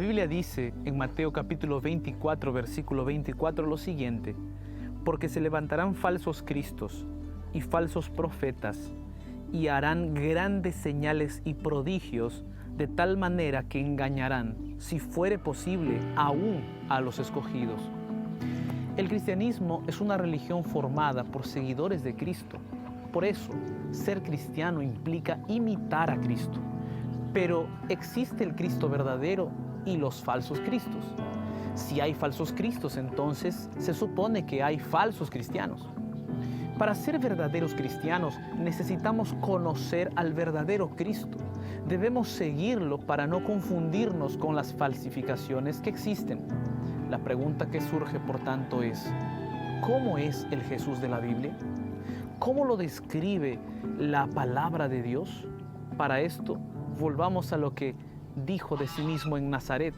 Biblia dice en Mateo capítulo 24, versículo 24 lo siguiente: porque se levantarán falsos cristos y falsos profetas y harán grandes señales y prodigios, de tal manera que engañarán, si fuere posible, aún a los escogidos. El cristianismo es una religión formada por seguidores de Cristo. Por eso, ser cristiano implica imitar a Cristo. Pero existe el Cristo verdadero y los falsos cristos. Si hay falsos cristos, entonces se supone que hay falsos cristianos. Para ser verdaderos cristianos necesitamos conocer al verdadero Cristo. Debemos seguirlo para no confundirnos con las falsificaciones que existen. La pregunta que surge, por tanto, es: ¿cómo es el Jesús de la Biblia? ¿Cómo lo describe la palabra de Dios? Para esto, volvamos a lo que dijo de sí mismo en Nazaret,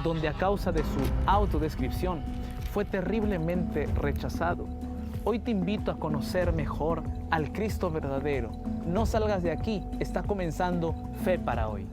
donde a causa de su autodescripción fue terriblemente rechazado. Hoy te invito a conocer mejor al Cristo verdadero. No salgas de aquí, está comenzando Fe para Hoy.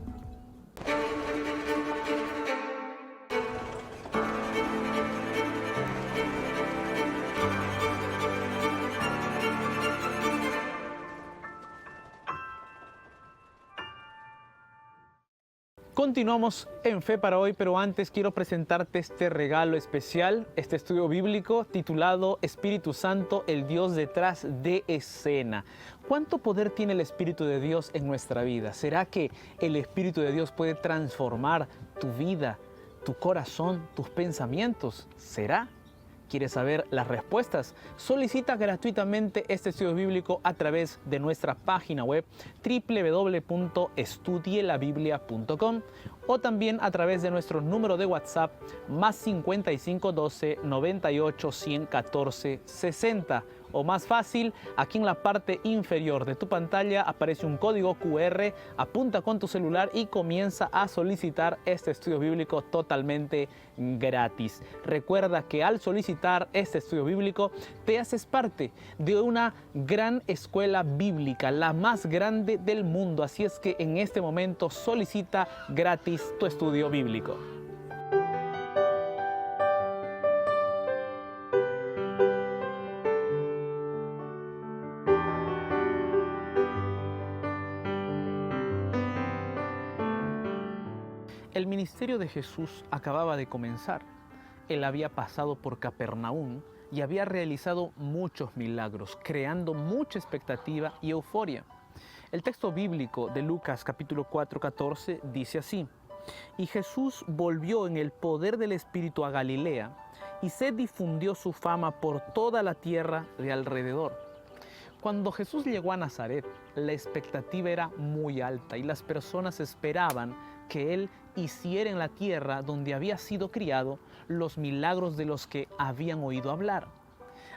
Continuamos en Fe para Hoy, pero antes quiero presentarte este regalo especial, este estudio bíblico titulado Espíritu Santo, el Dios detrás de escena. ¿Cuánto poder tiene el Espíritu de Dios en nuestra vida? ¿Será que el Espíritu de Dios puede transformar tu vida, tu corazón, tus pensamientos? ¿Será? ¿Quieres saber las respuestas? Solicita gratuitamente este estudio bíblico a través de nuestra página web www.estudielabiblia.com o también a través de nuestro número de WhatsApp más 55 12 98 114 60. O más fácil, aquí en la parte inferior de tu pantalla aparece un código QR, apunta con tu celular y comienza a solicitar este estudio bíblico totalmente gratis. Recuerda que al solicitar este estudio bíblico te haces parte de una gran escuela bíblica, la más grande del mundo. Así es que en este momento solicita gratis tu estudio bíblico. El ministerio de Jesús acababa de comenzar. Él había pasado por Capernaum y había realizado muchos milagros, creando mucha expectativa y euforia. El texto bíblico de Lucas capítulo 4, 14 dice así: y Jesús volvió en el poder del Espíritu a Galilea y se difundió su fama por toda la tierra de alrededor. Cuando Jesús llegó a Nazaret, la expectativa era muy alta y las personas esperaban que Él hiciera en la tierra donde había sido criado los milagros de los que habían oído hablar.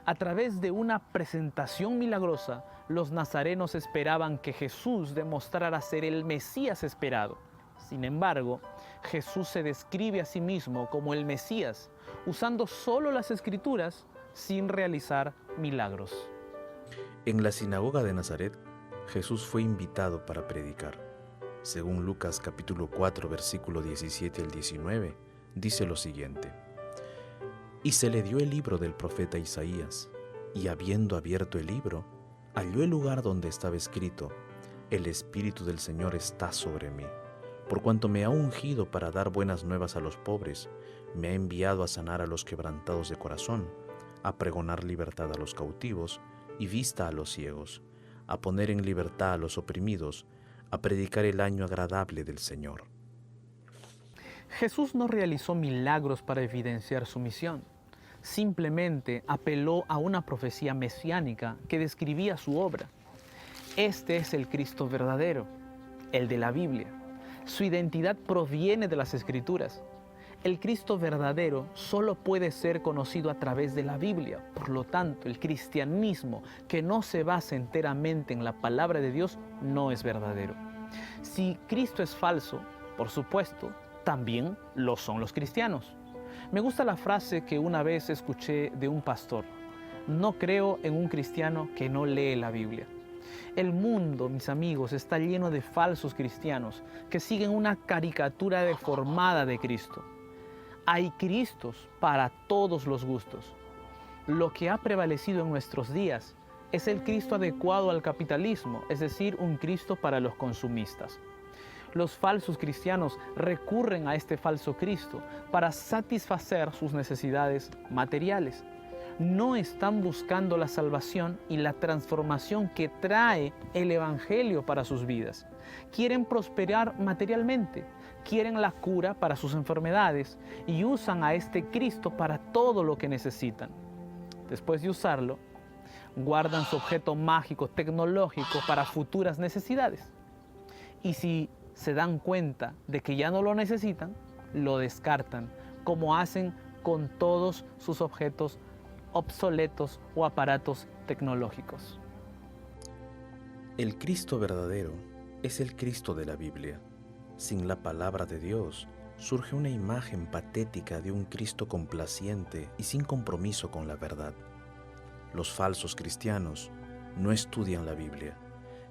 A través de una presentación milagrosa, los nazarenos esperaban que Jesús demostrara ser el Mesías esperado. Sin embargo, Jesús se describe a sí mismo como el Mesías, usando solo las Escrituras sin realizar milagros. En la sinagoga de Nazaret, Jesús fue invitado para predicar. Según Lucas capítulo 4, versículo 17 al 19, dice lo siguiente: y se le dio el libro del profeta Isaías, y habiendo abierto el libro, halló el lugar donde estaba escrito: el Espíritu del Señor está sobre mí, por cuanto me ha ungido para dar buenas nuevas a los pobres, me ha enviado a sanar a los quebrantados de corazón, a pregonar libertad a los cautivos y vista a los ciegos, a poner en libertad a los oprimidos, a predicar el año agradable del Señor. Jesús no realizó milagros para evidenciar su misión. Simplemente apeló a una profecía mesiánica que describía su obra. Este es el Cristo verdadero, el de la Biblia. Su identidad proviene de las Escrituras. El Cristo verdadero solo puede ser conocido a través de la Biblia. Por lo tanto, el cristianismo que no se basa enteramente en la palabra de Dios no es verdadero. Si Cristo es falso, por supuesto, también lo son los cristianos. Me gusta la frase que una vez escuché de un pastor: no creo en un cristiano que no lee la Biblia. El mundo, mis amigos, está lleno de falsos cristianos que siguen una caricatura deformada de Cristo. Hay Cristos para todos los gustos. Lo que ha prevalecido en nuestros días es el Cristo adecuado al capitalismo, es decir, un Cristo para los consumistas. Los falsos cristianos recurren a este falso Cristo para satisfacer sus necesidades materiales. No están buscando la salvación y la transformación que trae el Evangelio para sus vidas. Quieren prosperar materialmente, quieren la cura para sus enfermedades y usan a este Cristo para todo lo que necesitan. Después de usarlo, guardan su objeto mágico tecnológico para futuras necesidades. Y si se dan cuenta de que ya no lo necesitan, lo descartan, como hacen con todos sus objetos obsoletos o aparatos tecnológicos. El Cristo verdadero es el Cristo de la Biblia. Sin la palabra de Dios, surge una imagen patética de un Cristo complaciente y sin compromiso con la verdad. Los falsos cristianos no estudian la Biblia.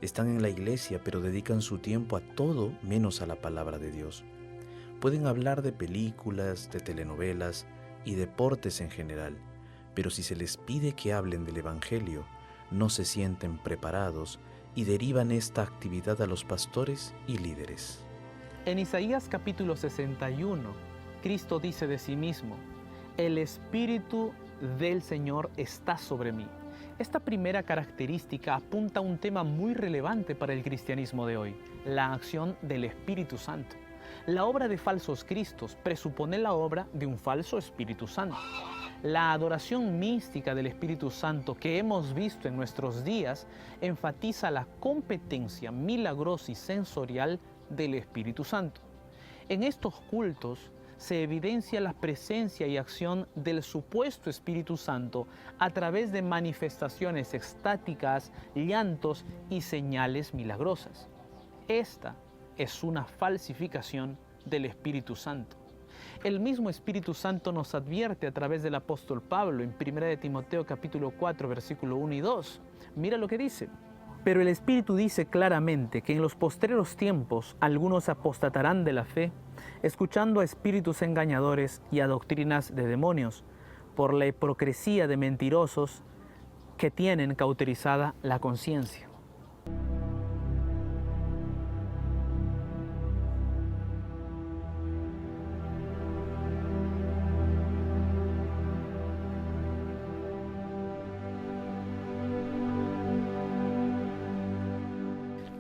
Están en la iglesia, pero dedican su tiempo a todo menos a la palabra de Dios. Pueden hablar de películas, de telenovelas y deportes en general, pero si se les pide que hablen del Evangelio, no se sienten preparados y derivan esta actividad a los pastores y líderes. En Isaías capítulo 61, Cristo dice de sí mismo: el Espíritu del Señor está sobre mí. Esta primera característica apunta a un tema muy relevante para el cristianismo de hoy, la acción del Espíritu Santo. La obra de falsos cristos presupone la obra de un falso Espíritu Santo. La adoración mística del Espíritu Santo que hemos visto en nuestros días enfatiza la competencia milagrosa y sensorial del Espíritu Santo. En estos cultos se evidencia la presencia y acción del supuesto Espíritu Santo a través de manifestaciones extáticas, llantos y señales milagrosas. Esta es una falsificación del Espíritu Santo. El mismo Espíritu Santo nos advierte a través del apóstol Pablo en 1 de Timoteo capítulo 4, versículo 1 y 2. Mira lo que dice. Pero el Espíritu dice claramente que en los postreros tiempos algunos apostatarán de la fe, escuchando a espíritus engañadores y a doctrinas de demonios, por la hipocresía de mentirosos que tienen cauterizada la conciencia.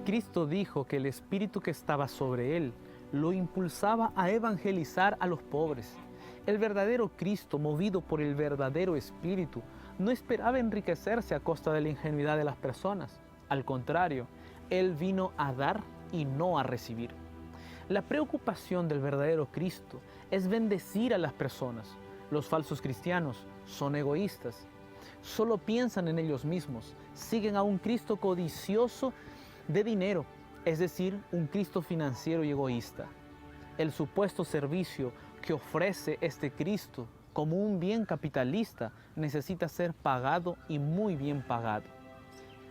Cristo dijo que el Espíritu que estaba sobre él lo impulsaba a evangelizar a los pobres. El verdadero Cristo, movido por el verdadero Espíritu, no esperaba enriquecerse a costa de la ingenuidad de las personas. Al contrario, Él vino a dar y no a recibir. La preocupación del verdadero Cristo es bendecir a las personas. Los falsos cristianos son egoístas. Solo piensan en ellos mismos. Siguen a un Cristo codicioso de dinero, es decir, un Cristo financiero y egoísta. El supuesto servicio que ofrece este Cristo como un bien capitalista necesita ser pagado y muy bien pagado.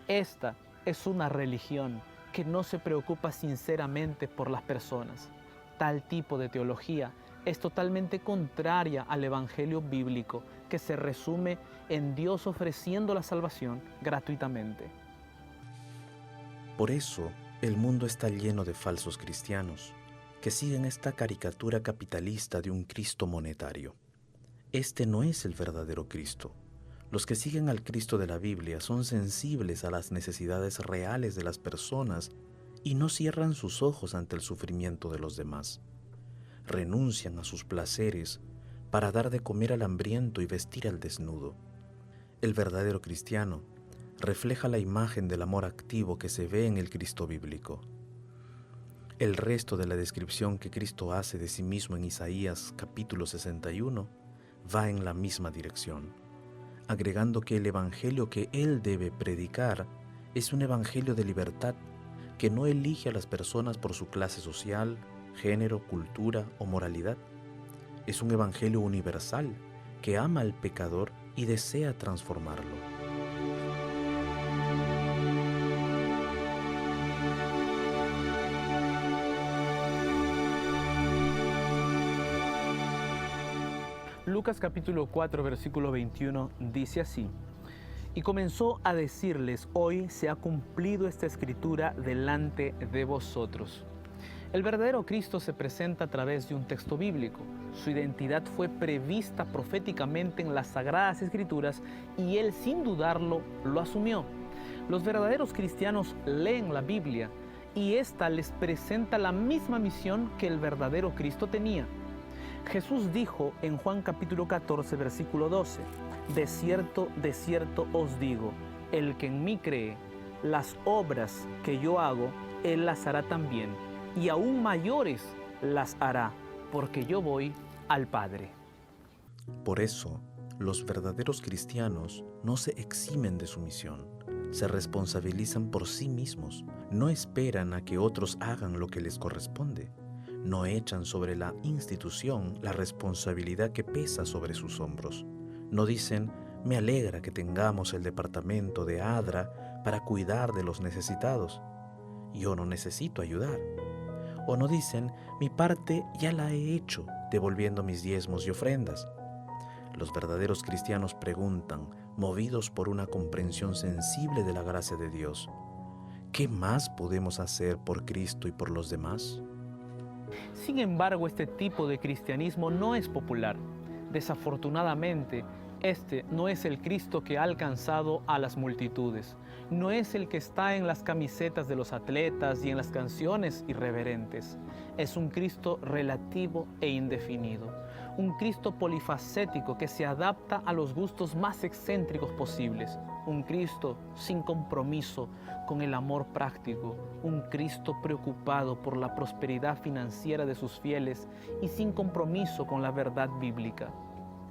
Esta es una religión que no se preocupa sinceramente por las personas. Tal tipo de teología es totalmente contraria al Evangelio bíblico, que se resume en Dios ofreciendo la salvación gratuitamente. Por eso, el mundo está lleno de falsos cristianos que siguen esta caricatura capitalista de un Cristo monetario. Este no es el verdadero Cristo. Los que siguen al Cristo de la Biblia son sensibles a las necesidades reales de las personas y no cierran sus ojos ante el sufrimiento de los demás. Renuncian a sus placeres para dar de comer al hambriento y vestir al desnudo. El verdadero cristiano refleja la imagen del amor activo que se ve en el Cristo bíblico. El resto de la descripción que Cristo hace de sí mismo en Isaías capítulo 61 va en la misma dirección, agregando que el evangelio que Él debe predicar es un evangelio de libertad que no elige a las personas por su clase social, género, cultura o moralidad. Es un evangelio universal que ama al pecador y desea transformarlo. Lucas capítulo 4, versículo 21 dice así: y comenzó a decirles: hoy se ha cumplido esta escritura delante de vosotros. El verdadero Cristo se presenta a través de un texto bíblico. Su identidad fue prevista proféticamente en las Sagradas Escrituras y él, sin dudarlo, lo asumió. Los verdaderos cristianos leen la Biblia y ésta les presenta la misma misión que el verdadero Cristo tenía. Jesús dijo en Juan capítulo 14, versículo 12: de cierto os digo, el que en mí cree, las obras que yo hago, él las hará también, y aún mayores las hará, porque yo voy al Padre. Por eso, los verdaderos cristianos no se eximen de su misión, se responsabilizan por sí mismos, no esperan a que otros hagan lo que les corresponde, no echan sobre la institución la responsabilidad que pesa sobre sus hombros, no dicen: me alegra que tengamos el departamento de ADRA para cuidar de los necesitados, yo no necesito ayudar. O no dicen: mi parte ya la he hecho, devolviendo mis diezmos y ofrendas. Los verdaderos cristianos preguntan, movidos por una comprensión sensible de la gracia de Dios: ¿qué más podemos hacer por Cristo y por los demás? Sin embargo, este tipo de cristianismo no es popular. Desafortunadamente, este no es el Cristo que ha alcanzado a las multitudes. No es el que está en las camisetas de los atletas y en las canciones irreverentes. Es un Cristo relativo e indefinido. Un Cristo polifacético que se adapta a los gustos más excéntricos posibles. Un Cristo sin compromiso con el amor práctico. Un Cristo preocupado por la prosperidad financiera de sus fieles y sin compromiso con la verdad bíblica.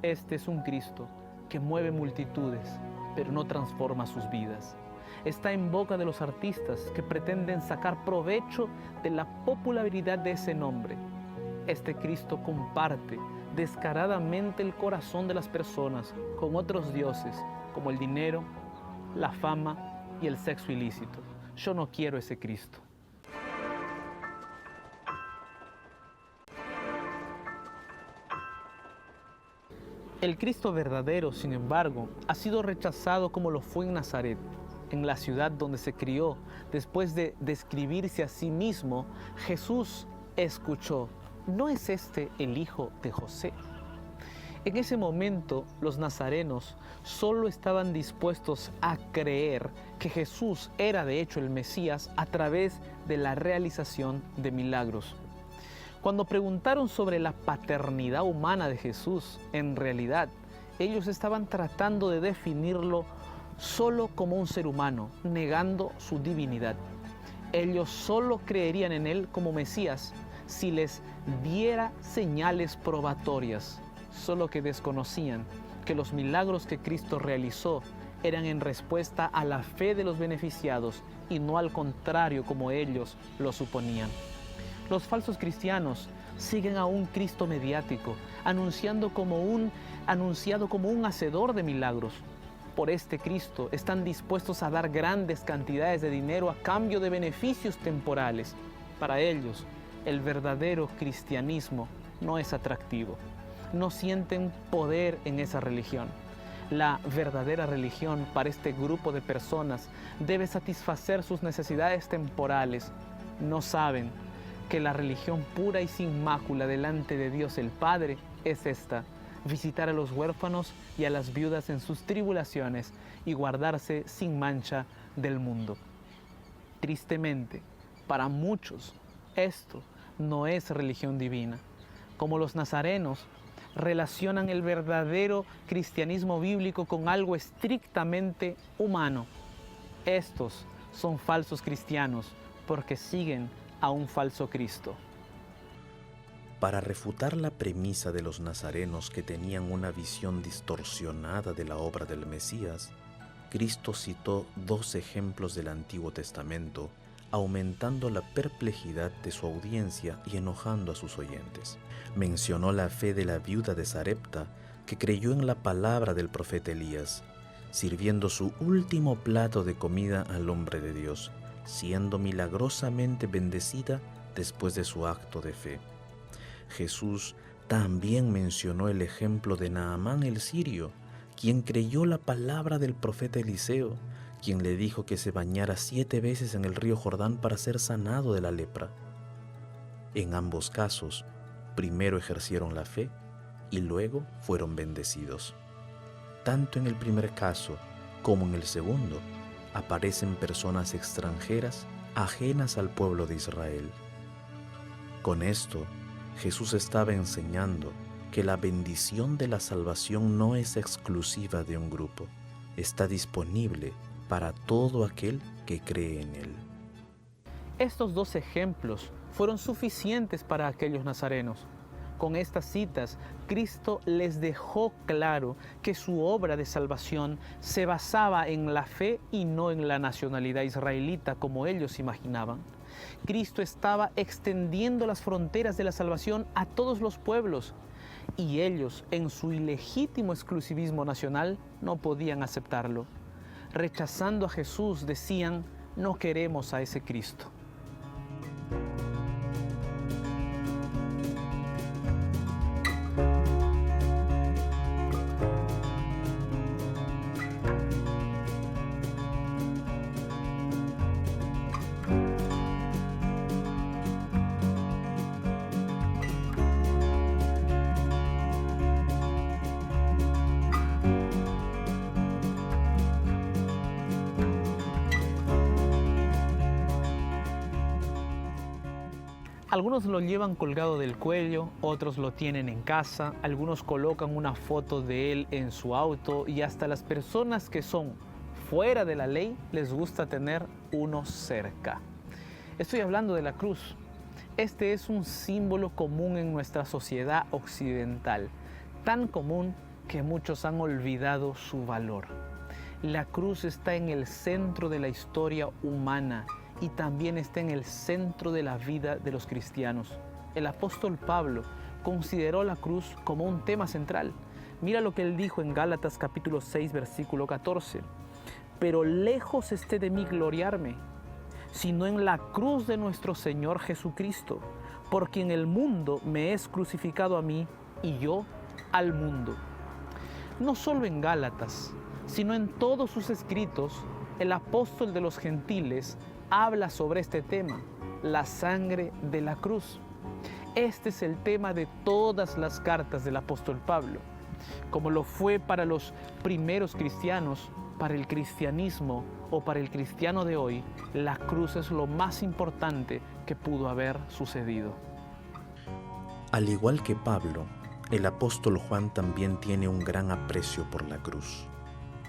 Este es un Cristo que mueve multitudes, pero no transforma sus vidas. Está en boca de los artistas que pretenden sacar provecho de la popularidad de ese nombre. Este Cristo comparte descaradamente el corazón de las personas con otros dioses como el dinero, la fama y el sexo ilícito. Yo no quiero ese Cristo. El Cristo verdadero, sin embargo, ha sido rechazado como lo fue en Nazaret, en la ciudad donde se crió. Después de describirse a sí mismo, Jesús escuchó: ¿no es este el hijo de José? En ese momento, los nazarenos solo estaban dispuestos a creer que Jesús era de hecho el Mesías a través de la realización de milagros. Cuando preguntaron sobre la paternidad humana de Jesús, en realidad, ellos estaban tratando de definirlo solo como un ser humano, negando su divinidad. Ellos solo creerían en él como Mesías si les diera señales probatorias, solo que desconocían que los milagros que Cristo realizó eran en respuesta a la fe de los beneficiados y no al contrario como ellos lo suponían. Los falsos cristianos siguen a un Cristo mediático, anunciado como un hacedor de milagros. Por este Cristo están dispuestos a dar grandes cantidades de dinero a cambio de beneficios temporales. Para ellos, el verdadero cristianismo no es atractivo. No sienten poder en esa religión. La verdadera religión para este grupo de personas debe satisfacer sus necesidades temporales. No saben que la religión pura y sin mácula delante de Dios el Padre es esta: visitar a los huérfanos y a las viudas en sus tribulaciones y guardarse sin mancha del mundo. Tristemente, para muchos, esto no es religión divina. Como los nazarenos, relacionan el verdadero cristianismo bíblico con algo estrictamente humano. Estos son falsos cristianos porque siguen a un falso Cristo. Para refutar la premisa de los nazarenos que tenían una visión distorsionada de la obra del Mesías, Cristo citó 2 ejemplos del Antiguo Testamento, aumentando la perplejidad de su audiencia y enojando a sus oyentes. Mencionó la fe de la viuda de Sarepta, que creyó en la palabra del profeta Elías, sirviendo su último plato de comida al hombre de Dios, siendo milagrosamente bendecida después de su acto de fe. Jesús También mencionó el ejemplo de Naamán el sirio, quien creyó la palabra del profeta Eliseo, quien le dijo que se bañara 7 veces en el río Jordán para ser sanado de la lepra. En ambos casos, primero ejercieron la fe y luego fueron bendecidos. Tanto en el primer caso como en el segundo, aparecen personas extranjeras ajenas al pueblo de Israel. Con esto, Jesús estaba enseñando que la bendición de la salvación no es exclusiva de un grupo, está disponible para todo aquel que cree en él. Estos 2 ejemplos fueron suficientes para aquellos nazarenos. Con estas citas, Cristo les dejó claro que su obra de salvación se basaba en la fe y no en la nacionalidad israelita como ellos imaginaban. Cristo estaba extendiendo las fronteras de la salvación a todos los pueblos y ellos, en su ilegítimo exclusivismo nacional, no podían aceptarlo. Rechazando a Jesús, decían: no queremos a ese Cristo. Algunos lo llevan colgado del cuello, otros lo tienen en casa, algunos colocan una foto de él en su auto y hasta las personas que son fuera de la ley les gusta tener uno cerca. Estoy hablando de la cruz. Este es un símbolo común en nuestra sociedad occidental, tan común que muchos han olvidado su valor. La cruz está en el centro de la historia humana y también está en el centro de la vida de los cristianos. El apóstol Pablo consideró la cruz como un tema central. Mira lo que él dijo en Gálatas capítulo 6, versículo 14. Pero lejos esté de mí gloriarme, sino en la cruz de nuestro Señor Jesucristo, por quien el mundo me es crucificado a mí y yo al mundo. No solo en Gálatas, sino en todos sus escritos, el apóstol de los gentiles habla sobre este tema, la sangre de la cruz. Este es el tema de todas las cartas del apóstol Pablo. Como lo fue para los primeros cristianos, para el cristianismo o para el cristiano de hoy, la cruz es lo más importante que pudo haber sucedido. Al igual que Pablo, el apóstol Juan también tiene un gran aprecio por la cruz.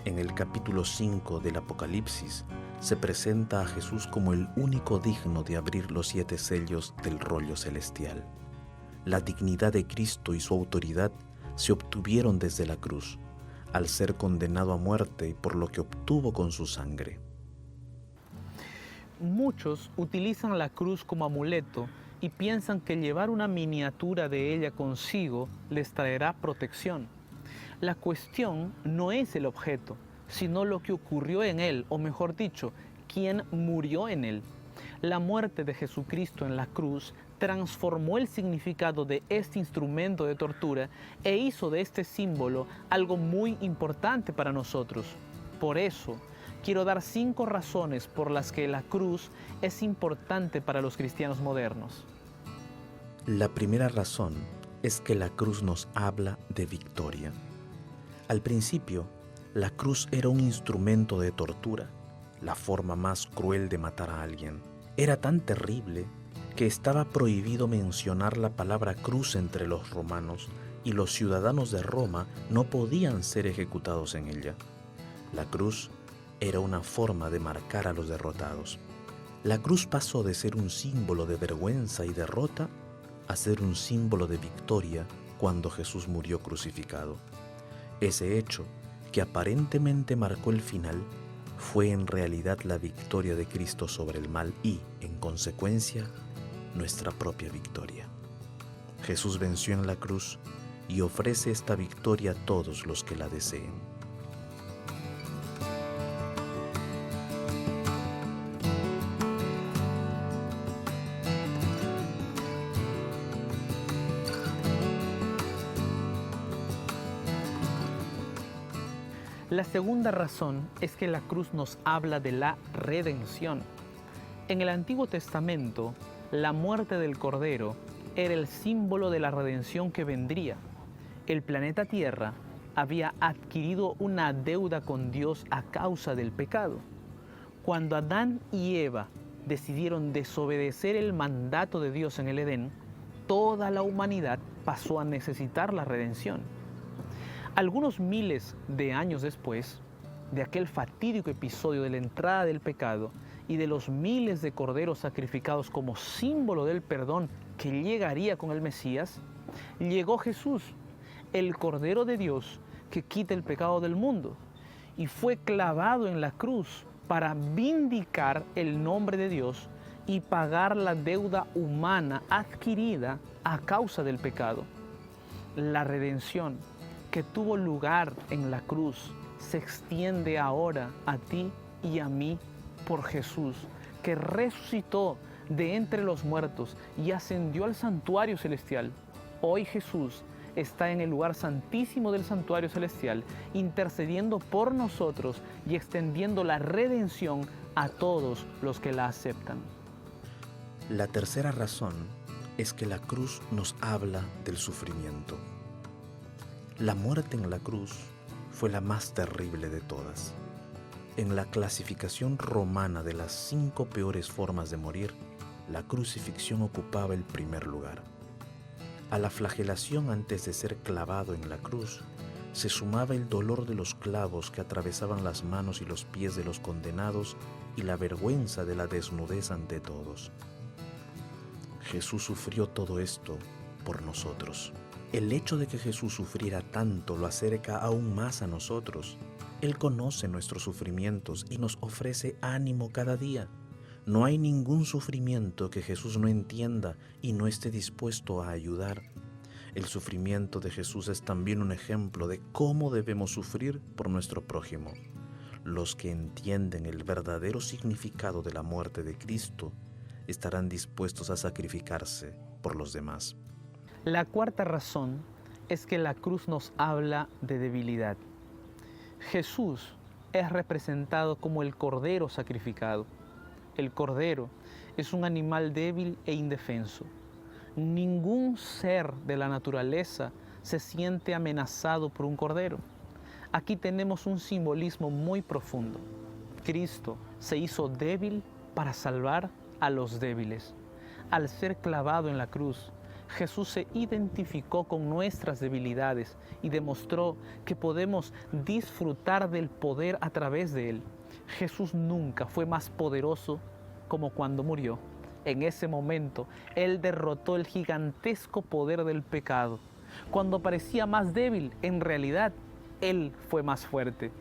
En el capítulo 5 del Apocalipsis se presenta a Jesús como el único digno de abrir los 7 sellos del rollo celestial. La dignidad de Cristo y su autoridad se obtuvieron desde la cruz, al ser condenado a muerte y por lo que obtuvo con su sangre. Muchos utilizan la cruz como amuleto y piensan que llevar una miniatura de ella consigo les traerá protección. La cuestión no es el objeto, sino lo que ocurrió en él, o mejor dicho, quién murió en él. La muerte de Jesucristo en la cruz transformó el significado de este instrumento de tortura e hizo de este símbolo algo muy importante para nosotros. Por eso, quiero dar 5 razones por las que la cruz es importante para los cristianos modernos. La primera razón es que la cruz nos habla de victoria. Al principio, la cruz era un instrumento de tortura, la forma más cruel de matar a alguien. Era tan terrible que estaba prohibido mencionar la palabra cruz entre los romanos y los ciudadanos de Roma no podían ser ejecutados en ella. La cruz era una forma de marcar a los derrotados. La cruz pasó de ser un símbolo de vergüenza y derrota a ser un símbolo de victoria cuando Jesús murió crucificado. Ese hecho, que aparentemente marcó el final, fue en realidad la victoria de Cristo sobre el mal y, en consecuencia, nuestra propia victoria. Jesús venció en la cruz y ofrece esta victoria a todos los que la deseen. La segunda razón es que la cruz nos habla de la redención. En el Antiguo Testamento, la muerte del Cordero era el símbolo de la redención que vendría. El planeta Tierra había adquirido una deuda con Dios a causa del pecado. Cuando Adán y Eva decidieron desobedecer el mandato de Dios en el Edén, toda la humanidad pasó a necesitar la redención. Algunos miles de años después de aquel fatídico episodio de la entrada del pecado y de los miles de corderos sacrificados como símbolo del perdón que llegaría con el Mesías, llegó Jesús, el Cordero de Dios que quita el pecado del mundo, y fue clavado en la cruz para vindicar el nombre de Dios y pagar la deuda humana adquirida a causa del pecado. La redención que tuvo lugar en la cruz se extiende ahora a ti y a mí por Jesús, que resucitó de entre los muertos y ascendió al santuario celestial. Hoy Jesús está en el lugar santísimo del santuario celestial, intercediendo por nosotros y extendiendo la redención a todos los que la aceptan. La tercera razón es que la cruz nos habla del sufrimiento. La muerte en la cruz fue la más terrible de todas. En la clasificación romana de las 5 peores formas de morir, la crucifixión ocupaba el primer lugar. A la flagelación antes de ser clavado en la cruz, se sumaba el dolor de los clavos que atravesaban las manos y los pies de los condenados y la vergüenza de la desnudez ante todos. Jesús sufrió todo esto por nosotros. El hecho de que Jesús sufriera tanto lo acerca aún más a nosotros. Él conoce nuestros sufrimientos y nos ofrece ánimo cada día. No hay ningún sufrimiento que Jesús no entienda y no esté dispuesto a ayudar. El sufrimiento de Jesús es también un ejemplo de cómo debemos sufrir por nuestro prójimo. Los que entienden el verdadero significado de la muerte de Cristo estarán dispuestos a sacrificarse por los demás. La cuarta razón es que la cruz nos habla de debilidad. Jesús es representado como el Cordero sacrificado. El Cordero es un animal débil e indefenso. Ningún ser de la naturaleza se siente amenazado por un Cordero. Aquí tenemos un simbolismo muy profundo. Cristo se hizo débil para salvar a los débiles. Al ser clavado en la cruz, Jesús se identificó con nuestras debilidades y demostró que podemos disfrutar del poder a través de Él. Jesús nunca fue más poderoso como cuando murió. En ese momento, Él derrotó el gigantesco poder del pecado. Cuando parecía más débil, en realidad, Él fue más fuerte.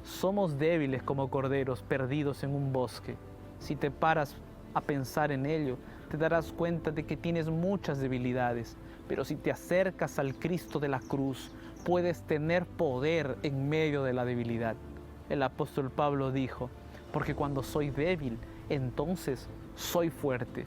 Somos débiles como corderos perdidos en un bosque. Si te paras a pensar en ello, te darás cuenta de que tienes muchas debilidades, pero si te acercas al Cristo de la cruz, puedes tener poder en medio de la debilidad. El apóstol Pablo dijo, porque cuando soy débil, entonces soy fuerte.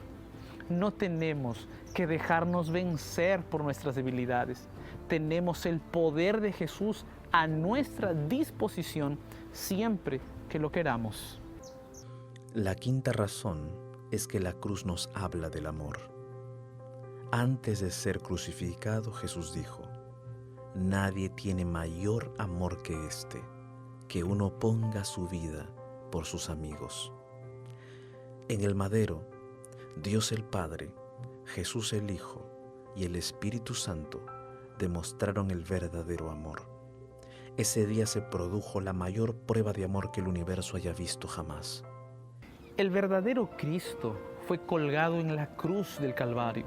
No tenemos que dejarnos vencer por nuestras debilidades. Tenemos el poder de Jesús a nuestra disposición siempre que lo queramos. La quinta razón es que la cruz nos habla del amor. Antes de ser crucificado, Jesús dijo, nadie tiene mayor amor que este, que uno ponga su vida por sus amigos. En el madero, Dios el Padre, Jesús el Hijo y el Espíritu Santo demostraron el verdadero amor. Ese día se produjo la mayor prueba de amor que el universo haya visto jamás. El verdadero Cristo fue colgado en la cruz del Calvario,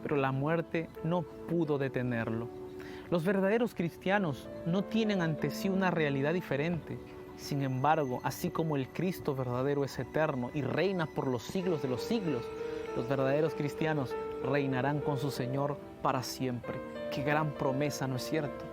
pero la muerte no pudo detenerlo. Los verdaderos cristianos no tienen ante sí una realidad diferente. Sin embargo, así como el Cristo verdadero es eterno y reina por los siglos de los siglos, los verdaderos cristianos reinarán con su Señor para siempre. ¡Qué gran promesa!, ¿no es cierto?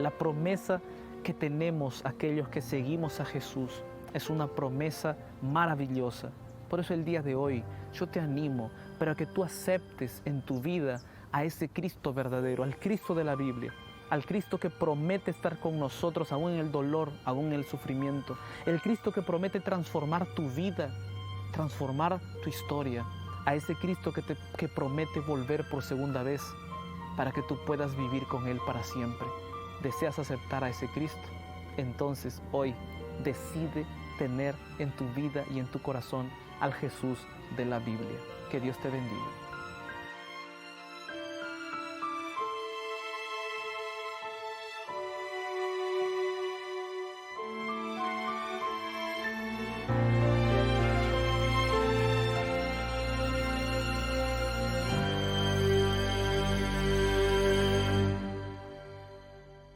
La promesa que tenemos aquellos que seguimos a Jesús es una promesa maravillosa. Por eso el día de hoy yo te animo para que tú aceptes en tu vida a ese Cristo verdadero, al Cristo de la Biblia. al Cristo que promete estar con nosotros aún en el dolor, aún en el sufrimiento, el Cristo que promete transformar tu vida, transformar tu historia, a ese Cristo que promete volver por segunda vez para que tú puedas vivir con Él para siempre. ¿Deseas aceptar a ese Cristo? Entonces hoy decide tener en tu vida y en tu corazón al Jesús de la Biblia. Que Dios te bendiga.